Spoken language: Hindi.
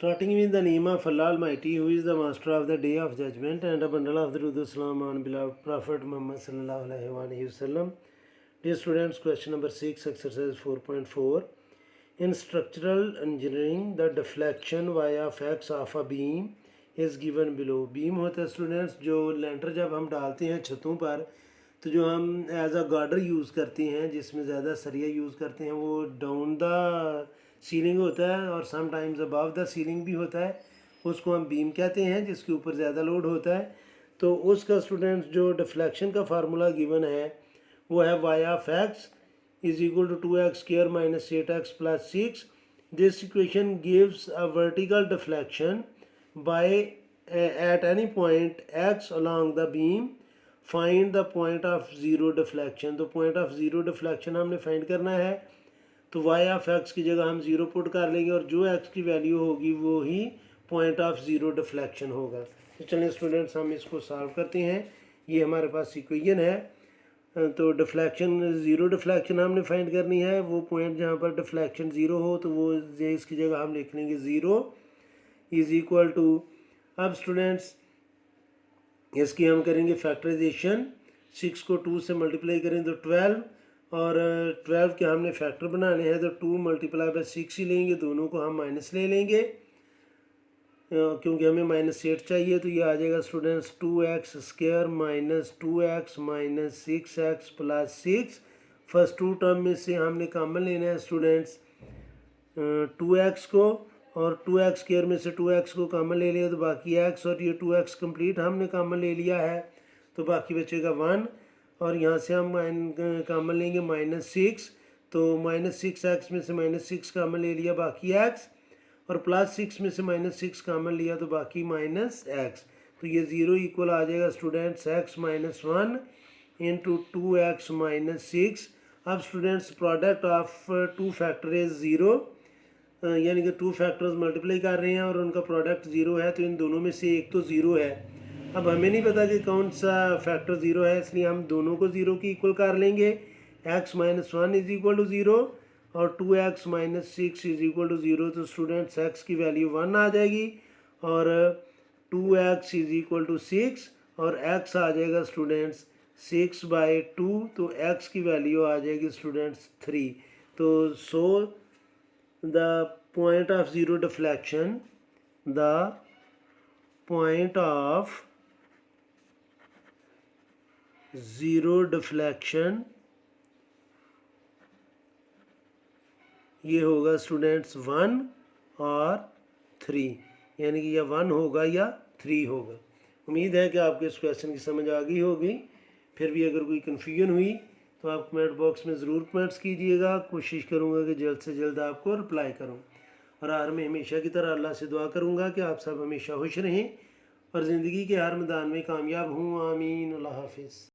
Starting with the name of Allah Almighty, who is the master of the day of judgment, and a bundle of the truth salam on beloved Prophet Muhammad sallallahu alaihi wasallam. Dear students, question number 6, exercise 4.4. In structural engineering, the deflection via facts of a beam is given below. Beam होता है स्टूडेंट्स जो लेंटर जब हम डालते हैं छतों पर, तो जो हम एज अ गार्डर यूज़ करते हैं, जिसमें ज़्यादा सरिया यूज़ करते हैं, वो डाउन द सीलिंग होता है और समटाइम्स अबव द सीलिंग भी होता है। उसको हम बीम कहते हैं, जिसके ऊपर ज़्यादा लोड होता है। तो उसका स्टूडेंट्स जो डिफ्लेक्शन का फार्मूला गिवन है वो है y of x is equal to 2x square minus 8x plus 6. This equation gives a vertical deflection by at any point x along the beam. Find the point of zero deflection. तो पॉइंट ऑफ ज़ीरो डिफ्लेक्शन हमने फाइंड करना है, तो वाई ऑफ एक्स की जगह हम ज़ीरो पुट कर लेंगे और जो एक्स की वैल्यू होगी वो ही पॉइंट ऑफ ज़ीरो डिफ्लेक्शन होगा. तो चलिए स्टूडेंट्स हम इसको सॉल्व करते हैं. ये हमारे पास इक्वेशन है. तो डिफ्लेक्शन ज़ीरो डिफ्लेक्शन हमने फाइंड करनी है. वो पॉइंट जहाँ पर डिफ्लेक्शन ज़ीरो हो तो वो इसकी जगह हम लिख लेंगे ज़ीरो इज़ इक्वल टू. अब स्टूडेंट्स इसकी हम करेंगे फैक्टराइजेशन. 6 को 2 से मल्टीप्लाई करें तो 12, और 12 के हमने फैक्टर बनाने हैं तो 2 मल्टीप्लाई बाय 6 ही लेंगे. दोनों को हम माइनस ले लेंगे क्योंकि हमें -8 चाहिए. तो ये आ जाएगा students 2x square minus 2x minus 6x plus 6. First two term में से हमने कॉमन लेना है स्टूडेंट्स 2x को, और 2x स्क्वायर में से 2x को कॉमन ले लिया तो बाकी x, और ये 2x कंप्लीट हमने कॉमन ले लिया है तो बाकी बचेगा 1. और यहाँ से हम कॉमन लेंगे -6, तो -6x में से -6 कॉमन ले लिया बाकी x, और प्लस 6 में से -6 कॉमन लिया तो बाकी -x. तो ये 0 इक्वल आ जाएगा students x minus 1 into 2x minus 6. अब students product of two factor is 0, यानी कि टू फैक्टर्स मल्टीप्लाई कर रहे हैं और उनका प्रोडक्ट 0 है, तो इन दोनों में से एक तो 0 है. अब हमें नहीं पता कि कौन सा फैक्टर 0 है, इसलिए हम दोनों को 0 की इक्वल कर लेंगे. x minus 1 is equal to 0 और 2x minus 6 is equal to 0. तो स्टूडेंट्स x की वैल्यू 1 आ जाएगी और 2x इज इक्वल टू 6, और x आ जाएगा स्टूडेंट्स 6/2. तो x की वैल्यू आ जाएगी स्टूडेंट्स 3. तो so the point of zero deflection, the point of zero deflection ये होगा स्टूडेंट्स 1 और 3, यानी कि या 1 होगा या 3 होगा. उम्मीद है कि आपको इस क्वेश्चन की समझ आ गई होगी. फिर भी अगर कोई कन्फ्यूजन हुई तो आप कमेंट बॉक्स में ज़रूर कमेंट्स कीजिएगा. कोशिश करूँगा कि जल्द से जल्द आपको रिप्लाई करूँ. और हर में हमेशा की तरह अल्लाह से दुआ करूँगा कि आप सब हमेशा खुश रहें और ज़िंदगी के हर मैदान में कामयाब हों. आमीन. अल्लाह हाफिज़.